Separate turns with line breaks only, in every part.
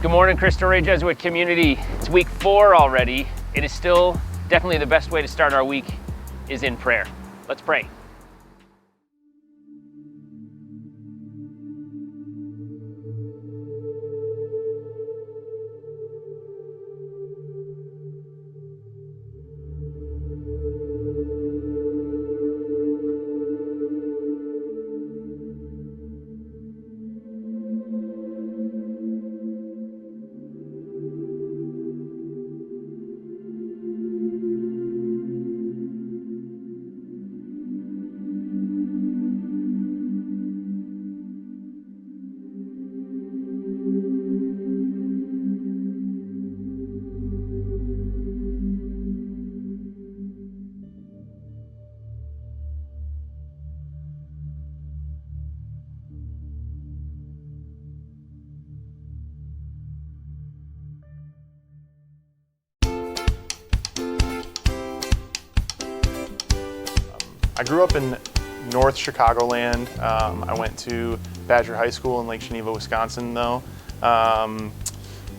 Good morning, Cristo Rey Jesuit community. It's week 4 already. It is still definitely the best way to start our week is in prayer. Let's pray.
I grew up in North Chicagoland. I went to Badger High School in Lake Geneva, Wisconsin though.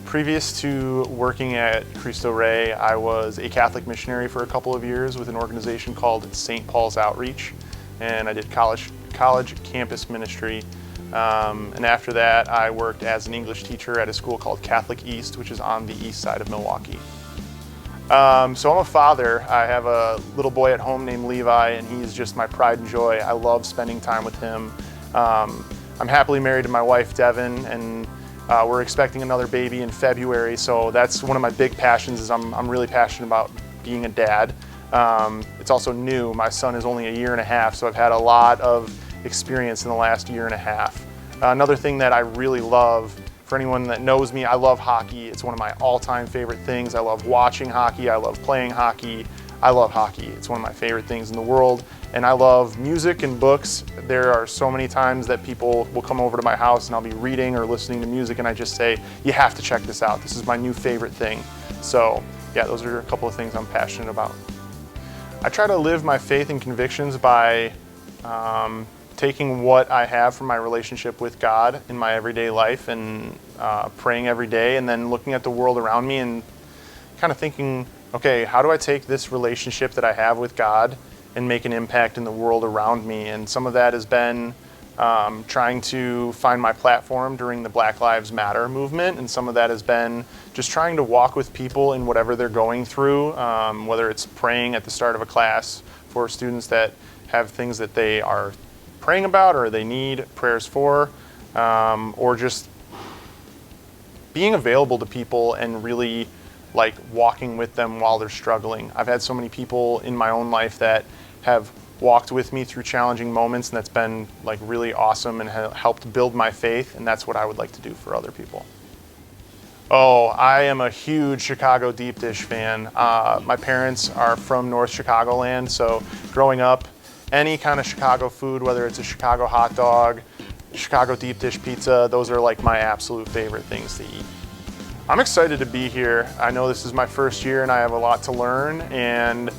Previous to working at Cristo Rey, I was a Catholic missionary for a couple of years with an organization called St. Paul's Outreach, and I did college campus ministry. And after that, I worked as an English teacher at a school called Catholic East, which is on the east side of Milwaukee. So I'm a father. I have a little boy at home named Levi, and he's just my pride and joy. I love spending time with him. I'm happily married to my wife, Devin, and we're expecting another baby in February, so that's one of my big passions. I'm really passionate about being a dad. It's also new. My son is only 1.5 years, so I've had a lot of experience in the last 1.5 years. Another thing that I really love, for anyone that knows me, I love hockey. It's one of my all-time favorite things. I love watching hockey. I love playing hockey. I love hockey. It's one of my favorite things in the world. And I love music and books. There are so many times that people will come over to my house and I'll be reading or listening to music and I just say, you have to check this out. This is my new favorite thing. So yeah, those are a couple of things I'm passionate about. I try to live my faith and convictions by taking what I have from my relationship with God in my everyday life and praying every day, and then looking at the world around me and kind of thinking, okay, how do I take this relationship that I have with God and make an impact in the world around me? And some of that has been trying to find my platform during the Black Lives Matter movement, and some of that has been just trying to walk with people in whatever they're going through, whether it's praying at the start of a class for students that have things that they are praying about or they need prayers for, or just being available to people and really like walking with them while they're struggling. I've had so many people in my own life that have walked with me through challenging moments, and that's been like really awesome and helped build my faith, and that's what I would like to do for other people. Oh, I am a huge Chicago deep dish fan. My parents are from North Chicagoland, so growing up, any kind of Chicago food, whether it's a Chicago hot dog, Chicago deep dish pizza, those are like my absolute favorite things to eat. I'm excited to be here. I know this is my first year and I have a lot to learn, and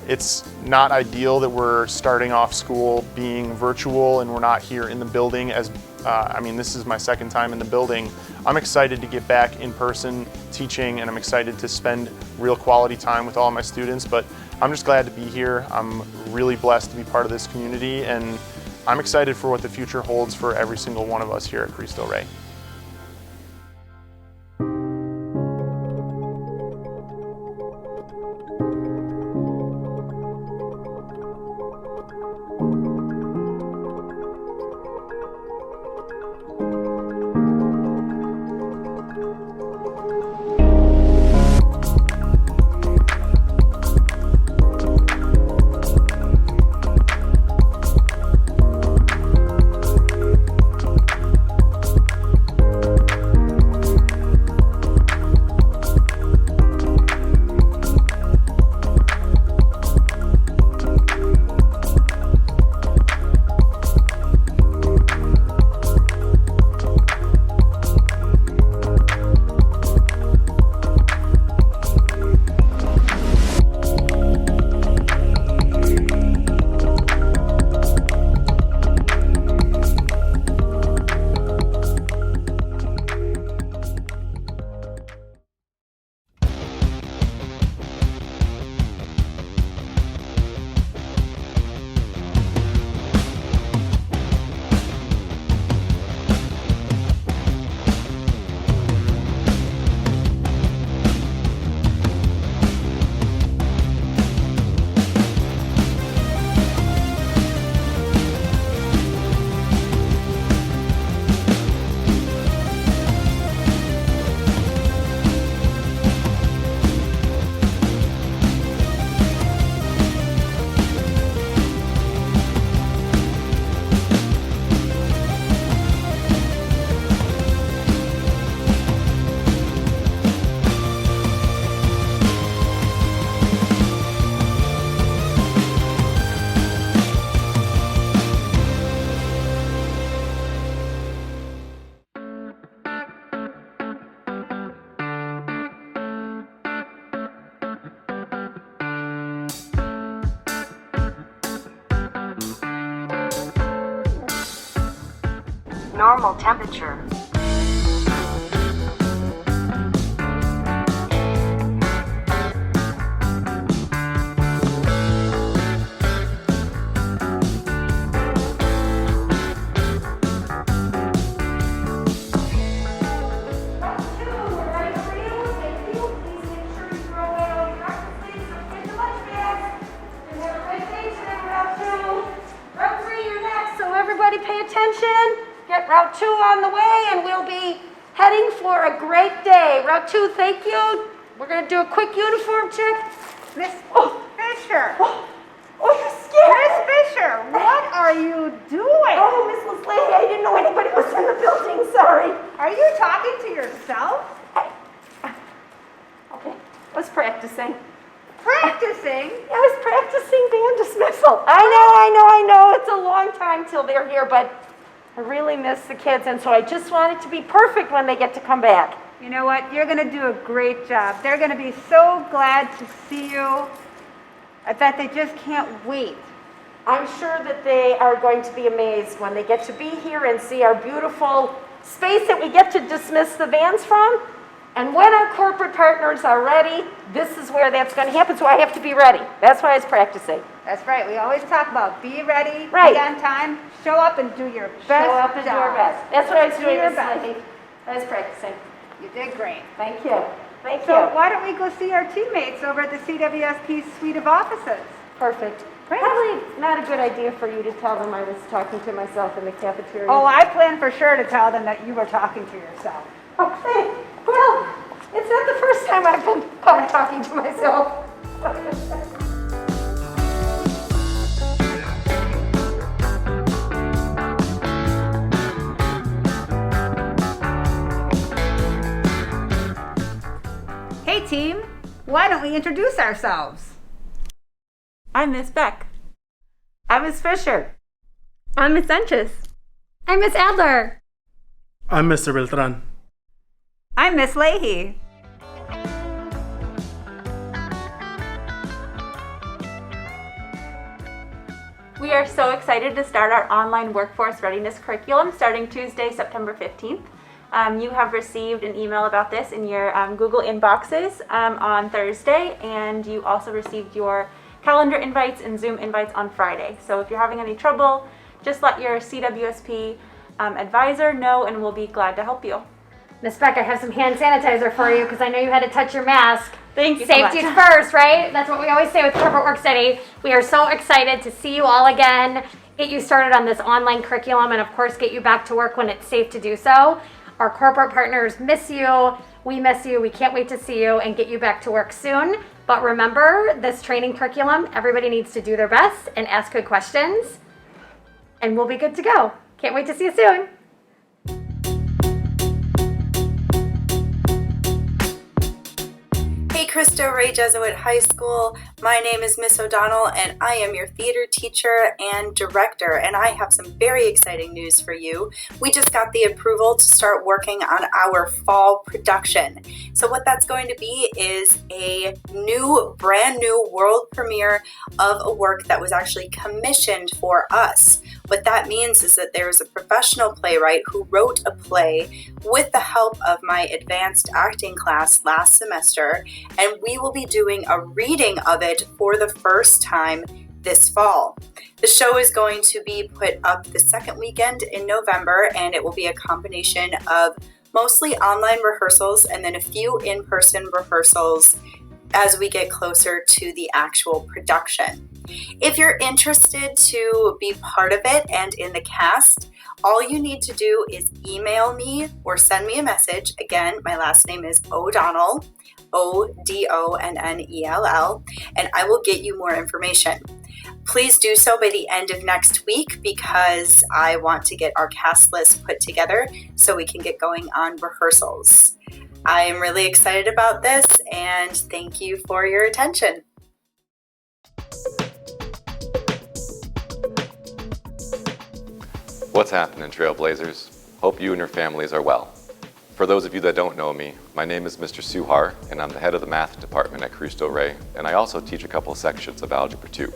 it's not ideal that we're starting off school being virtual and we're not here in the building as, this is my second time in the building. I'm excited to get back in person teaching, and I'm excited to spend real quality time with all my students, but I'm just glad to be here. I'm really blessed to be part of this community, and I'm excited for what the future holds for every single one of us here at Cristo Rey.
normal temperature.
Pay attention, get Route 2 on the way, and we'll be heading for a great day. Route 2, thank you. We're going to do a quick uniform check.
Miss Fisher.
Oh, you're scared.
Miss Fisher, what are you doing?
Oh, Miss Leslie, I didn't know anybody was in the building, sorry.
Are you talking to yourself?
Okay, I was practicing.
Practicing?
I was practicing band dismissal. I know. It's a long time till they're here, but I really miss the kids, and so I just want it to be perfect when they get to come back.
You know what? You're going to do a great job. They're going to be so glad to see you. I bet they just can't wait.
I'm sure that they are going to be amazed when they get to be here and see our beautiful space that we get to dismiss the vans from. And when our corporate partners are ready, this is where that's going to happen, so I have to be ready. That's why I was practicing.
That's right. We always talk about be ready,
Right.
be on time, show up and do your best.
Show up and do our best. That's what I was
Do
doing
your
this
best.
morning. I was practicing.
You did great.
Thank you. Thank
So
you.
why don't we go see our teammates over at the CWSP suite of offices?
Perfect.
Great.
Probably not a good idea for you to tell them I was talking to myself in the cafeteria.
Oh, I plan for sure to tell them that you were talking to yourself.
Okay. Well, it's not the first time I've been caught talking to myself.
Hey team, why don't we introduce ourselves?
I'm Miss Beck.
I'm Miss Fisher.
I'm Miss Sanchez. I'm Miss Adler.
I'm Mr. Beltran.
I'm Miss Leahy.
We are so excited to start our online workforce readiness curriculum starting Tuesday, September 15th. You have received an email about this in your Google inboxes on Thursday, and you also received your calendar invites and Zoom invites on Friday. So if you're having any trouble, just let your CWSP advisor know, and we'll be glad to help you.
Miss Beck, I have some hand sanitizer for you because I know you had to touch your mask.
Thank you so
Safety
much.
first, right? That's what we always say with Corporate Work Study. We are so excited to see you all again, get you started on this online curriculum, and of course get you back to work when it's safe to do so. Our corporate partners miss you. We miss you. We can't wait to see you and get you back to work soon. But remember, this training curriculum, everybody needs to do their best and ask good questions, and we'll be good to go. Can't wait to see you soon.
Hey, Cristo Rey Jesuit High School. My name is Miss O'Donnell, and I am your theater teacher and director, and I have some very exciting news for you. We just got the approval to start working on our fall production. So what that's going to be is a brand new world premiere of a work that was actually commissioned for us. What that means is that there's a professional playwright who wrote a play with the help of my advanced acting class last semester, and we will be doing a reading of it for the first time this fall. The show is going to be put up the second weekend in November, and it will be a combination of mostly online rehearsals and then a few in-person rehearsals as we get closer to the actual production. If you're interested to be part of it and in the cast, all you need to do is email me or send me a message. Again, my last name is O'Donnell, O'Donnell, and I will get you more information. Please do so by the end of next week because I want to get our cast list put together so we can get going on rehearsals. I am really excited about this, and thank you for your attention.
What's happening, Trailblazers? Hope you and your families are well. For those of you that don't know me, my name is Mr. Suhar, and I'm the head of the math department at Cristo Rey, and I also teach a couple sections of Algebra 2.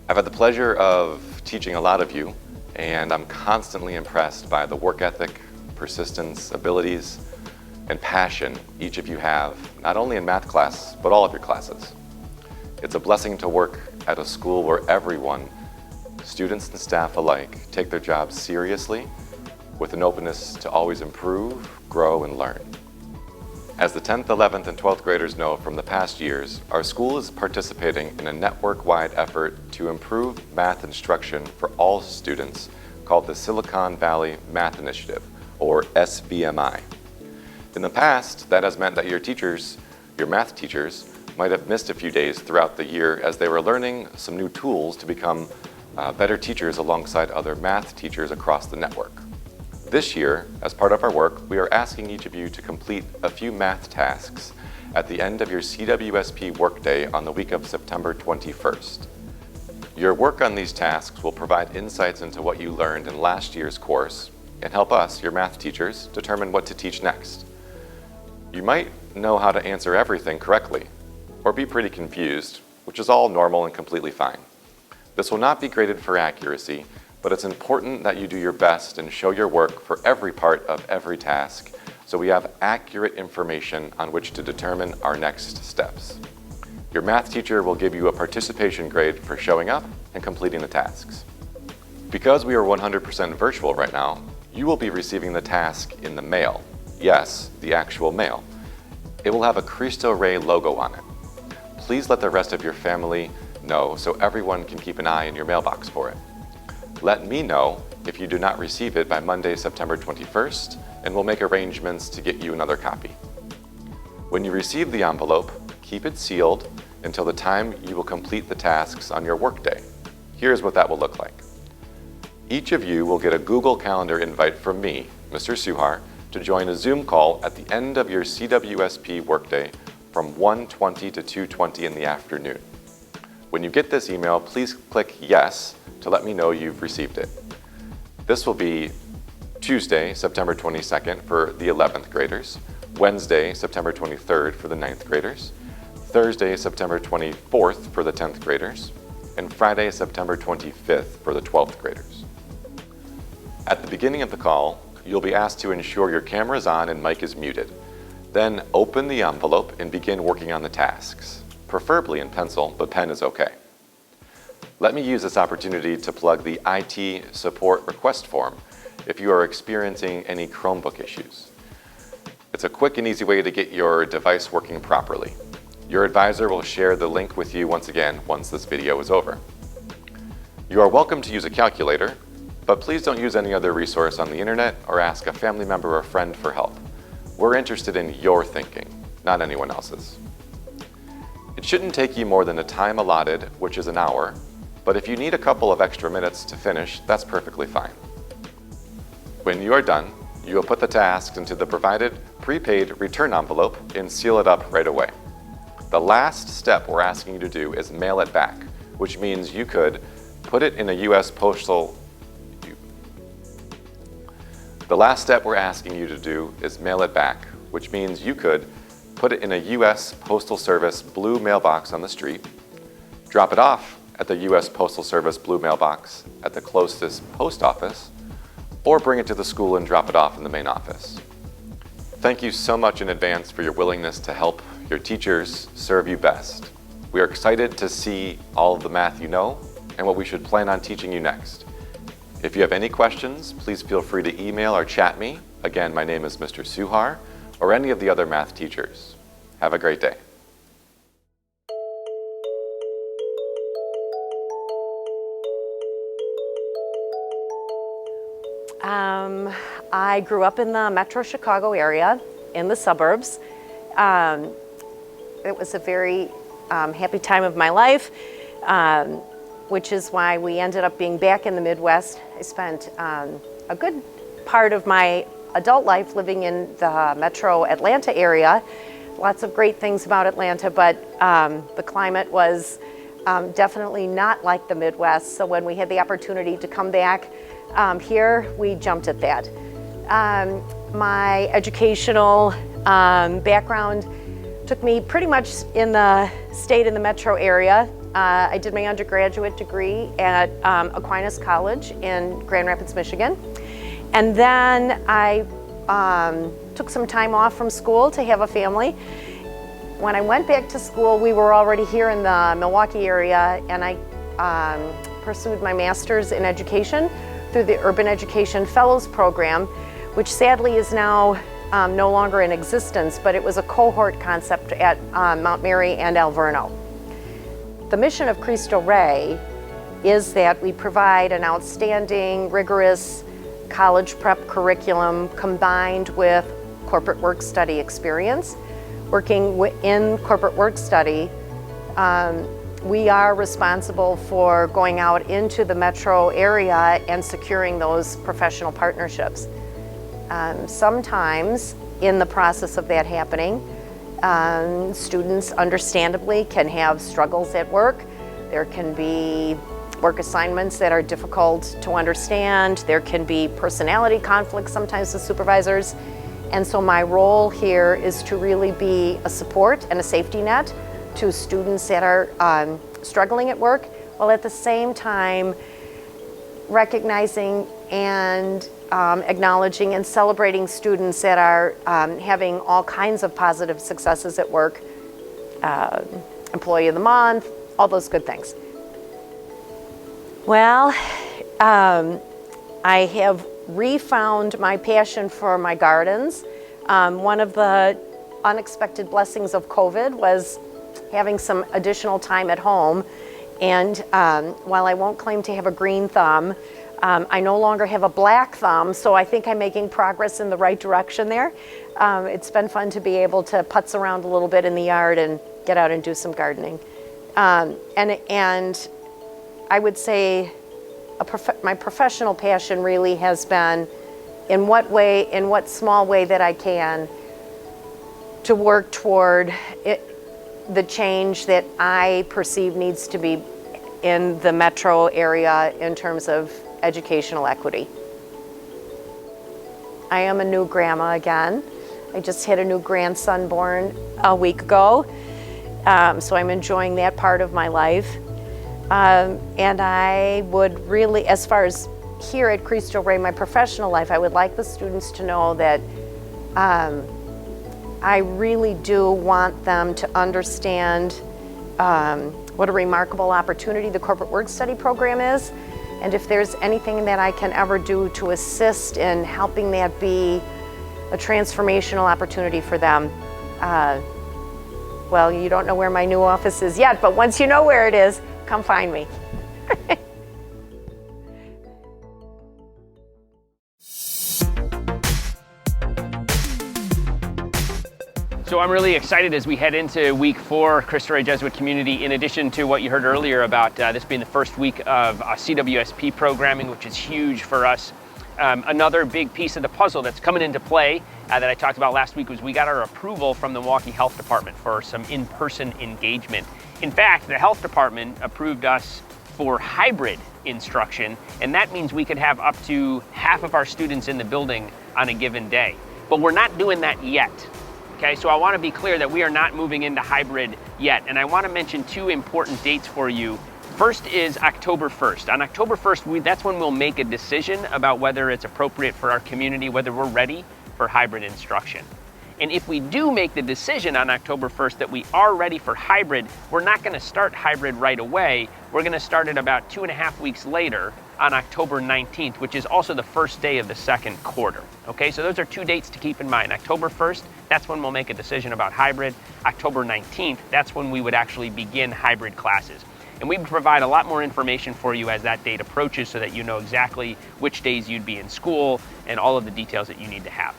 I've had the pleasure of teaching a lot of you, and I'm constantly impressed by the work ethic, persistence, abilities, and passion each of you have, not only in math class, but all of your classes. It's a blessing to work at a school where everyone, students and staff alike, take their jobs seriously with an openness to always improve, grow, and learn. As the 10th, 11th, and 12th graders know from the past years, our school is participating in a network-wide effort to improve math instruction for all students called the Silicon Valley Math Initiative, or SVMI. In the past, that has meant that your math teachers, might have missed a few days throughout the year as they were learning some new tools to become better teachers alongside other math teachers across the network. This year, as part of our work, we are asking each of you to complete a few math tasks at the end of your CWSP workday on the week of September 21st. Your work on these tasks will provide insights into what you learned in last year's course and help us, your math teachers, determine what to teach next. You might know how to answer everything correctly, or be pretty confused, which is all normal and completely fine. This will not be graded for accuracy, but it's important that you do your best and show your work for every part of every task so we have accurate information on which to determine our next steps. Your math teacher will give you a participation grade for showing up and completing the tasks. Because we are 100% virtual right now, you will be receiving the task in the mail. Yes, the actual mail. It will have a Cristo Rey logo on it. Please let the rest of your family know so everyone can keep an eye in your mailbox for it. Let me know if you do not receive it by Monday, September 21st, and we'll make arrangements to get you another copy. When you receive the envelope, keep it sealed until the time you will complete the tasks on your workday. Here's what that will look like. Each of you will get a Google Calendar invite from me, Mr. Suhar, to join a Zoom call at the end of your CWSP workday from 1:20 to 2:20 in the afternoon. When you get this email, please click yes to let me know you've received it. This will be Tuesday, September 22nd for the 11th graders, Wednesday, September 23rd for the 9th graders, Thursday, September 24th for the 10th graders, and Friday, September 25th for the 12th graders. At the beginning of the call, you'll be asked to ensure your camera is on and mic is muted. Then open the envelope and begin working on the tasks, preferably in pencil, but pen is okay. Let me use this opportunity to plug the IT support request form if you are experiencing any Chromebook issues. It's a quick and easy way to get your device working properly. Your advisor will share the link with you once this video is over. You are welcome to use a calculator, but please don't use any other resource on the internet or ask a family member or friend for help. We're interested in your thinking, not anyone else's. It shouldn't take you more than the time allotted, which is an hour, but if you need a couple of extra minutes to finish, that's perfectly fine. When you are done, you will put the tasks into the provided prepaid return envelope and seal it up right away. The last step we're asking you to do is mail it back, which means you could put it in a U.S. postal The last step we're asking you to do is mail it back, which means you could put it in a U.S. Postal Service blue mailbox on the street, drop it off at the U.S. Postal Service blue mailbox at the closest post office, or bring it to the school and drop it off in the main office. Thank you so much in advance for your willingness to help your teachers serve you best. We are excited to see all of the math you know and what we should plan on teaching you next. If you have any questions, please feel free to email or chat me. Again, my name is Mr. Suhar, or any of the other math teachers. Have a great day.
I grew up in the Metro Chicago area, in the suburbs. It was a very happy time of my life, which is why we ended up being back in the Midwest. I spent a good part of my adult life living in the Metro Atlanta area. Lots of great things about Atlanta, but the climate was definitely not like the Midwest. So when we had the opportunity to come back here, we jumped at that. My educational background took me pretty much in the Metro area. I did my undergraduate degree at Aquinas College in Grand Rapids, Michigan. And then I took some time off from school to have a family. When I went back to school, we were already here in the Milwaukee area, and I pursued my master's in education through the Urban Education Fellows Program, which sadly is now no longer in existence, but it was a cohort concept at Mount Mary and Alverno. The mission of Cristo Rey is that we provide an outstanding, rigorous college prep curriculum combined with corporate work study experience. Working in corporate work study, we are responsible for going out into the metro area and securing those professional partnerships. Sometimes in the process of that happening, students understandably can have struggles at work. There can be work assignments that are difficult to understand. There can be personality conflicts sometimes with supervisors. And so my role here is to really be a support and a safety net to students that are struggling at work, while at the same time recognizing and acknowledging and celebrating students that are having all kinds of positive successes at work, Employee of the Month, all those good things. Well, I have refound my passion for my gardens. One of the unexpected blessings of COVID was having some additional time at home. And while I won't claim to have a green thumb, I no longer have a black thumb, so I think I'm making progress in the right direction there. It's been fun to be able to putz around a little bit in the yard and get out and do some gardening. And I would say my professional passion really has been in what small way that I can to work toward the change that I perceive needs to be in the metro area in terms of educational equity. I am a new grandma again. I just had a new grandson born a week ago, so I'm enjoying that part of my life. And I would really, as far as here at Cristo Rey, my professional life, I would like the students to know that I really do want them to understand what a remarkable opportunity the corporate work study program is. And if there's anything that I can ever do to assist in helping that be a transformational opportunity for them, well, you don't know where my new office is yet, but once you know where it is, come find me.
So I'm really excited as we head into week 4, Cristo Rey Jesuit Community, in addition to what you heard earlier about this being the first week of CWSP programming, which is huge for us. Another big piece of the puzzle that's coming into play that I talked about last week was we got our approval from the Milwaukee Health Department for some in-person engagement. In fact, the Health Department approved us for hybrid instruction, and that means we could have up to half of our students in the building on a given day. But we're not doing that yet. Okay, so I want to be clear that we are not moving into hybrid yet, and I want to mention 2 important dates for you. First is October 1st. On October 1st, that's when we'll make a decision about whether it's appropriate for our community, whether we're ready for hybrid instruction. And if we do make the decision on October 1st that we are ready for hybrid, we're not going to start hybrid right away. We're going to start it about 2.5 weeks later on October 19th, which is also the first day of the second quarter. Okay, so those are 2 dates to keep in mind. October 1st, that's when we'll make a decision about hybrid. October 19th, that's when we would actually begin hybrid classes. And we provide a lot more information for you as that date approaches so that you know exactly which days you'd be in school and all of the details that you need to have.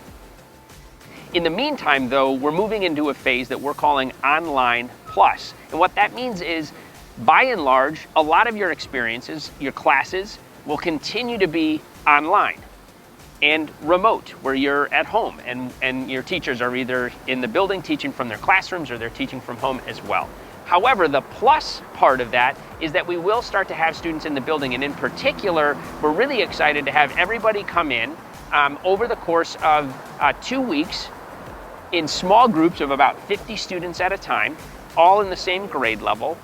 In the meantime, though, we're moving into a phase that we're calling Online Plus. And what that means is, by and large, a lot of your experiences, your classes, will continue to be online and remote, where you're at home and your teachers are either in the building teaching from their classrooms or they're teaching from home as well. However, the plus part of that is that we will start to have students in the building, and in particular, we're really excited to have everybody come in over the course of 2 weeks in small groups of about 50 students at a time, all in the same grade level,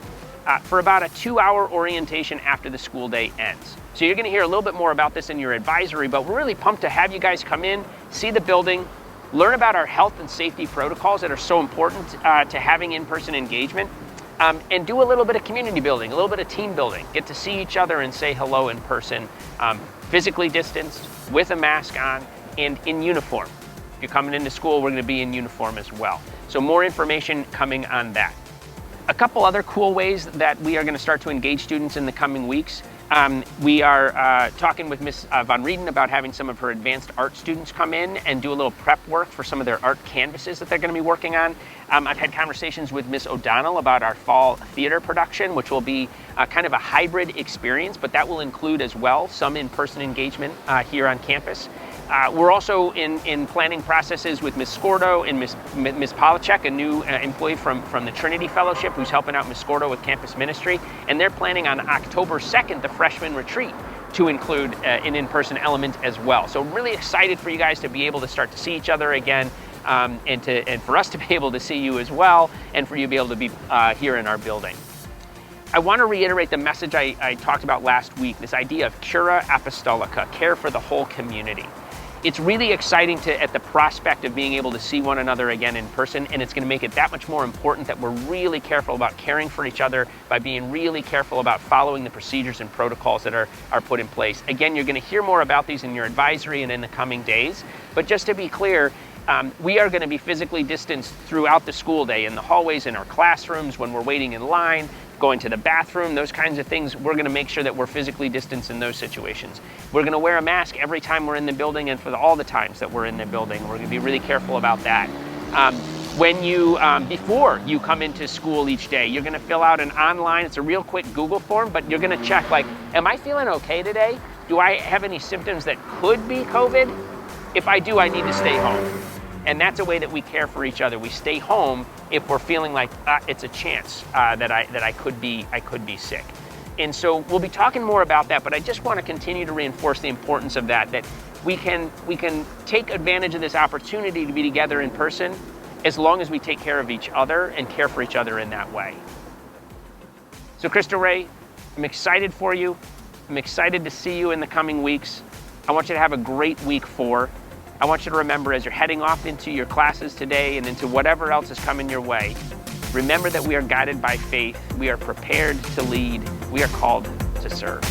for about a 2-hour orientation after the school day ends. So you're going to hear a little bit more about this in your advisory, but we're really pumped to have you guys come in, see the building, learn about our health and safety protocols that are so important to having in-person engagement, and do a little bit of community building, a little bit of team building. Get to see each other and say hello in person, physically distanced, with a mask on, and in uniform. If you're coming into school, we're going to be in uniform as well. So more information coming on that. A couple other cool ways that we are going to start to engage students in the coming weeks. We are talking with Ms. Von Rieden about having some of her advanced art students come in and do a little prep work for some of their art canvases that they're going to be working on. I've had conversations with Ms. O'Donnell about our fall theater production, which will be kind of a hybrid experience, but that will include as well some in-person engagement here on campus. We're also in planning processes with Ms. Scordo and Ms. Polachek, a new employee from the Trinity Fellowship who's helping out Ms. Scordo with campus ministry. And they're planning on October 2nd, the freshman retreat, to include an in-person element as well. So really excited for you guys to be able to start to see each other again, and for us to be able to see you as well, and for you to be able to be here in our building. I want to reiterate the message I talked about last week, this idea of cura apostolica, care for the whole community. It's really exciting at the prospect of being able to see one another again in person, and it's going to make it that much more important that we're really careful about caring for each other by being really careful about following the procedures and protocols that are put in place. Again, you're going to hear more about these in your advisory and in the coming days, but just to be clear, we are going to be physically distanced throughout the school day, in the hallways, in our classrooms, when we're waiting in line, going to the bathroom, those kinds of things. We're going to make sure that we're physically distanced in those situations. We're going to wear a mask every time we're in the building and for all the times that we're in the building. We're going to be really careful about that. Before you come into school each day, you're going to fill out an online, it's a real quick Google form, but you're going to check like, am I feeling okay today? Do I have any symptoms that could be COVID? If I do, I need to stay home. And that's a way that we care for each other. We stay home if we're feeling like it's a chance that I could be sick. And so we'll be talking more about that, but I just want to continue to reinforce the importance of that we can take advantage of this opportunity to be together in person as long as we take care of each other and care for each other in that way. So Cristo Rey, I'm excited for you. I'm excited to see you in the coming weeks. I want you to have a great week 4. I want you to remember, as you're heading off into your classes today and into whatever else is coming your way, remember that we are guided by faith. We are prepared to lead. We are called to serve.